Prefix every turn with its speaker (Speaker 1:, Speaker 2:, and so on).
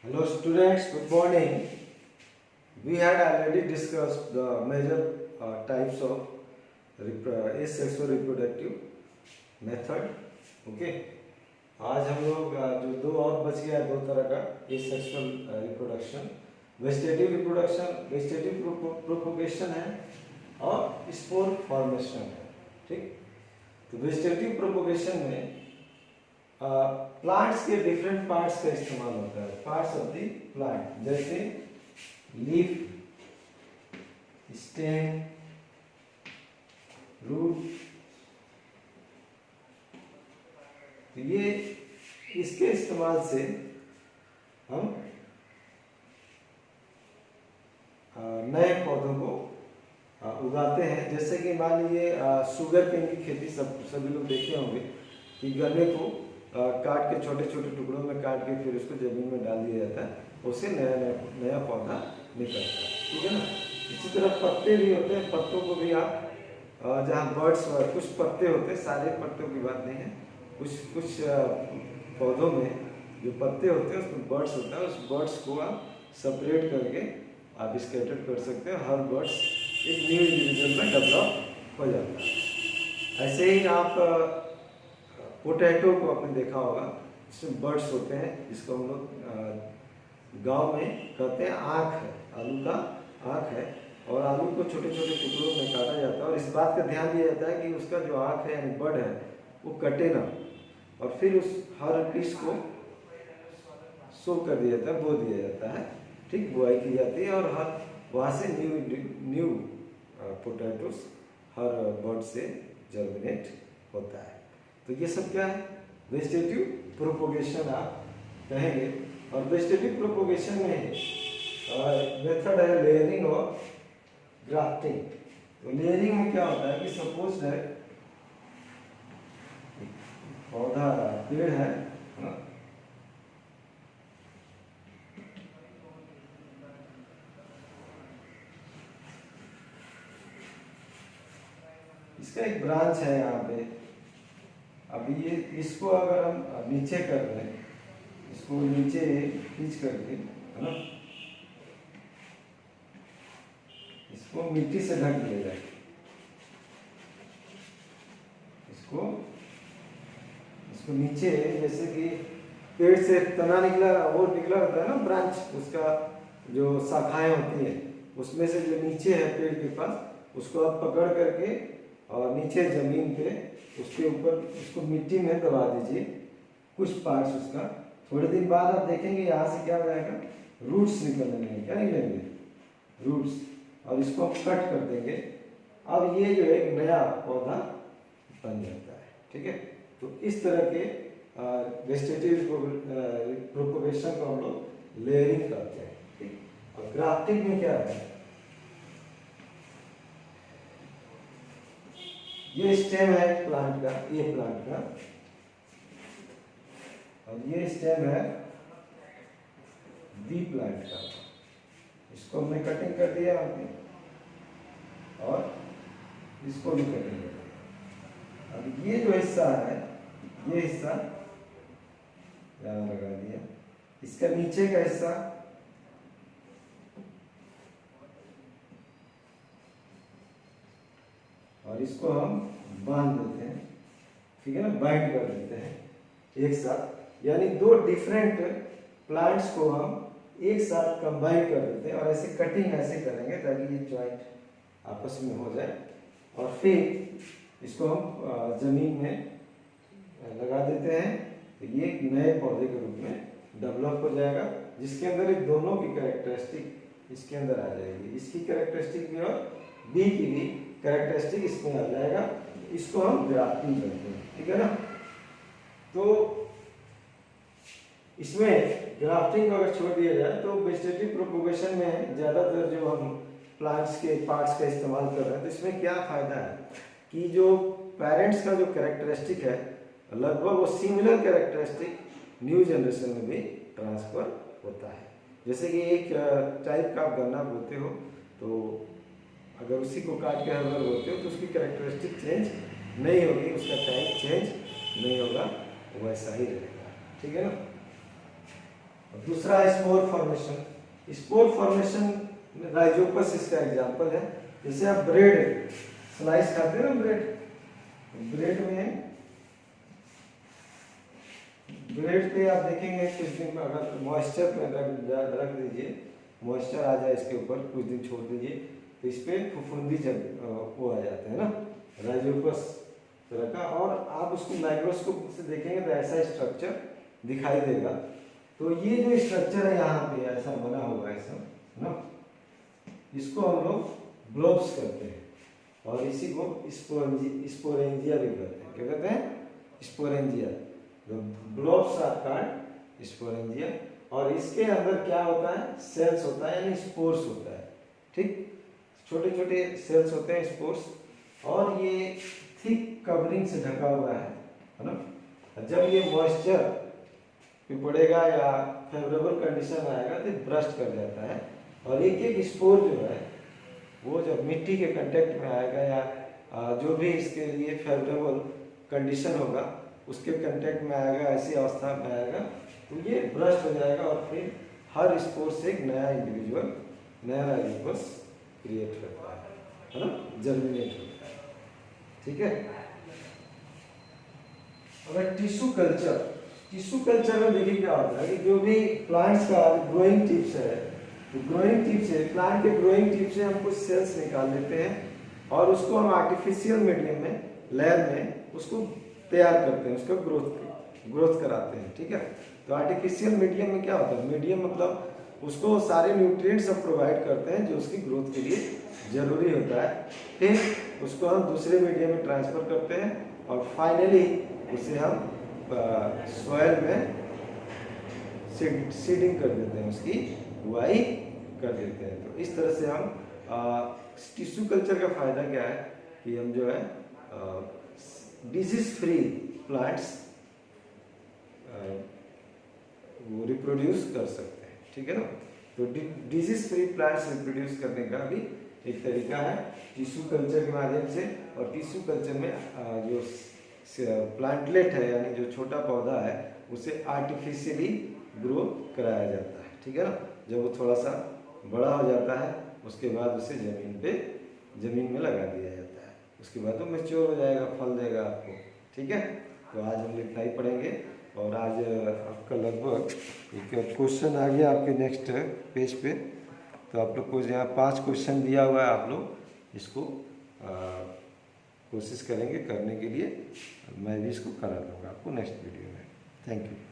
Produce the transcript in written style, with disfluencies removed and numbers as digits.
Speaker 1: Hello students, good morning. We had already discussed the major types of asexual reproductive method. Okay. आज हम लोग जो दो और बच गया है दो तरह का asexual रिप्रोडक्शन, वेजिटेटिव प्रोपोगेशन है और स्पोर फॉर्मेशन है. ठीक. तो वेजिटेटिव प्रोपोगेशन में प्लांट्स के डिफरेंट पार्ट्स का इस्तेमाल होता है. पार्ट्स ऑफ द प्लांट जैसे लीफ, स्टेम, रूट. तो ये इसके इस्तेमाल से हम नए पौधों को उगाते हैं. जैसे कि मान लीजिए शुगर केन की खेती सभी लोग देखे होंगे कि गन्ने को काट के छोटे छोटे टुकड़ों में काट के फिर उसको जमीन में डाल दिया जाता है, उससे नया पौधा निकलता है. ठीक है ना. इसी तरह पत्ते भी होते हैं. पत्तों को भी आप जहाँ बर्ड्स कुछ पत्ते होते हैं, सारे पत्तों की बात नहीं है, कुछ पौधों में जो पत्ते होते हैं उसमें बर्ड्स होता है. उस बर्ड्स को आप सेपरेट करके आप स्कैटर कर सकते हैं. हर बर्ड्स एक न्यू इंडिविजुअल में डेवलप हो जाता है. ऐसे ही आप पोटैटो को आपने देखा होगा, इसमें बर्ड्स होते हैं जिसको हम लोग गांव में कहते हैं आँख है, आलू का आँख है. और आलू को छोटे छोटे टुकड़ों में काटा जाता है और इस बात का ध्यान दिया जाता है कि उसका जो आँख है यानी बर्ड है वो कटे ना. और फिर उस हर पीस को सो कर दिया जाता है, बो दिया जाता है. ठीक, बुआई की जाती है और हर वहाँ से न्यू पोटैटोस हर बर्ड से जर्मिनेट होता है. तो ये सब क्या है? वेजिटेटिव प्रोपोगेशन आप कहेंगे. और वेजिटेटिव प्रोपोगेशन में मेथड है लेयरिंग और ग्राफ्टिंग. तो लेयरिंग में क्या होता है कि सपोज है पौधा पेड़ है ना, इसका एक ब्रांच है यहाँ पे. अभी ये इसको अगर हम नीचे कर रहे हैं, इसको नीचे खींच करके है ना, इसको मिट्टी से ढक दिया जाए. इसको नीचे जैसे कि पेड़ से तना निकला, वो निकला रहता है ना ब्रांच, उसका जो शाखाएं होती हैं उसमें से जो नीचे है पेड़ के पास, उसको आप पकड़ करके और नीचे जमीन पे उसके ऊपर उसको मिट्टी में दबा दीजिए कुछ पार्ट्स उसका. थोड़े दिन बाद आप देखेंगे यहाँ से क्या हो जाएगा, रूट्स निकलने लगेंगे. क्या निकलेंगे? रूट्स. और इसको आप कट कर देंगे. अब ये जो एक नया पौधा बन जाता है. ठीक है. तो इस तरह के वेजिटेटिव प्रोपोगेशन को हम लोग लेयरिंग करते हैं. ठीक. और ग्राफ्टिंग में क्या है, ये स्टेम है प्लांट का, ये प्लांट का, और ये स्टेम है बी प्लांट का. इसको हमने कटिंग कर दिया आपने और इसको भी कटिंग कर दिया. अब ये जो हिस्सा है, ये हिस्सा यहाँ लगा दिया. इसका नीचे का हिस्सा और इसको हम बांध देते हैं. ठीक है ना, बाइंड कर देते हैं एक साथ. यानी दो डिफरेंट प्लांट्स को हम एक साथ कंबाइन कर देते हैं और ऐसे कटिंग ऐसे करेंगे ताकि ये जॉइंट आपस में हो जाए. और फिर इसको हम जमीन में लगा देते हैं. तो ये एक नए पौधे के रूप में डेवलप हो जाएगा जिसके अंदर ये दोनों की कैरेक्टरिस्टिक इसके अंदर आ जाएगी. इसकी कैरेक्टरिस्टिक भी और बी की भी कैरेक्टरिस्टिक इसमें आ जाएगा. इसको हम ग्राफ्टिंग करते हैं. ठीक है ना. तो इसमें ग्राफ्टिंग को अगर छोड़ दिया जाए तो वेजिटेटिव प्रोपोगेशन में ज़्यादातर जो हम प्लांट्स के पार्ट्स का इस्तेमाल कर रहे हैं, तो इसमें क्या फ़ायदा है कि जो पेरेंट्स का जो कैरेक्टरिस्टिक है लगभग वो सिमिलर कैरेक्टरिस्टिक न्यू जनरेशन में भी ट्रांसफ़र होता है. जैसे कि एक टाइप का आप गन्ना बोते हो तो अगर उसी को काट के हर बार बोते हो तो उसकी कैरेक्टरिस्टिक चेंज नहीं होगी, उसका टाइप चेंज नहीं होगा, वैसा ही रहेगा. ठीक है ना. और दूसरा है spore formation. Spore formation Rhizopus इसका एग्जाम्पल है। जैसे आप ब्रेड स्लाइस खाते हैं ना, ब्रेड पे आप देखेंगे कुछ दिन में अगर मॉइस्चर पे रख दीजिए, मॉइस्चर आ जाए इसके ऊपर, कुछ दिन छोड़ दीजिए तो इस पर फुफुंदी वो आ जाते हैं ना, राइजोपस तरह का। और आप उसको माइक्रोस्कोप से देखेंगे तो ऐसा स्ट्रक्चर दिखाई देगा। तो ये जो स्ट्रक्चर है यहाँ पे ऐसा बना हुआ है ऐसा ना, इसको हम लोग ब्लोब्स कहते हैं और इसी को स्पोरेंजिया भी कहते हैं। क्या कहते हैं? Sporangia. Blobs are called sporangia. और इसके अंदर क्या होता है? सेल्स होता है, यानी स्पोर्स होता है। ठीक, छोटे छोटे सेल्स होते हैं, स्पोर्स। और ये थिक कवरिंग से ढका हुआ है ना। जब ये मॉइस्चर पे पड़ेगा या फेवरेबल कंडीशन आएगा तो ब्रस्ट कर जाता है और एक एक स्पोर जो है वो जब मिट्टी के कांटेक्ट में आएगा या जो भी इसके लिए फेवरेबल कंडीशन होगा उसके कांटेक्ट में आएगा, ऐसी अवस्था में आएगा तो ये ब्रस्ट हो जाएगा और फिर हर स्पोर से एक नया इंडिविजुअल, नया राइजोपस क्रिएट करता है ना, जर्मिनेट होता है। ठीक है। अगर टिश्यू कल्चर में देखिए क्या होता है कि जो भी प्लांट्स का ग्रोइंग टिप्स है, तो ग्रोइंग टिप से, प्लांट के ग्रोइंग टिप से हम कुछ सेल्स निकाल लेते हैं और उसको हम आर्टिफिशियल मीडियम में, लैब में उसको तैयार करते हैं, उसको ग्रोथ कराते हैं। ठीक है। तो आर्टिफिशियल मीडियम में क्या होता है? मीडियम मतलब उसको सारे न्यूट्रिएंट्स सब प्रोवाइड करते हैं जो उसकी ग्रोथ के लिए जरूरी होता है। फिर उसको हम दूसरे मीडियम में ट्रांसफर करते हैं और फाइनली उसे हम सॉइल में सीडिंग कर देते हैं, उसकी बुआई कर देते हैं। तो इस तरह से हम टिश्यू कल्चर का फायदा क्या है कि हम जो है डिजीज फ्री प्लांट्स वो रिप्रोड्यूस कर सकते हैं। ठीक है ना। तो डिजीज फ्री प्लांट्स रिप्रोड्यूस करने का भी एक तरीका है टिश्यू कल्चर के माध्यम से। और टिश्यू कल्चर में जो प्लांटलेट है यानी जो छोटा पौधा है उसे आर्टिफिशियली ग्रो कराया जाता है। ठीक है ना। जब वो थोड़ा सा बड़ा हो जाता है उसके बाद उसे जमीन में लगा दिया जाता है, उसके बाद वो मैच्योर हो जाएगा, फल देगा आपको। ठीक है। तो आज हम लिखना ही पढ़ेंगे और आज आपका लगभग एक क्वेश्चन आ गया आपके नेक्स्ट पेज पे। तो आप लोग को यहाँ 5 क्वेश्चन दिया हुआ है, आप लोग इसको कोशिश करेंगे करने के लिए। मैं भी इसको करा दूँगा आपको नेक्स्ट वीडियो में। Thank you.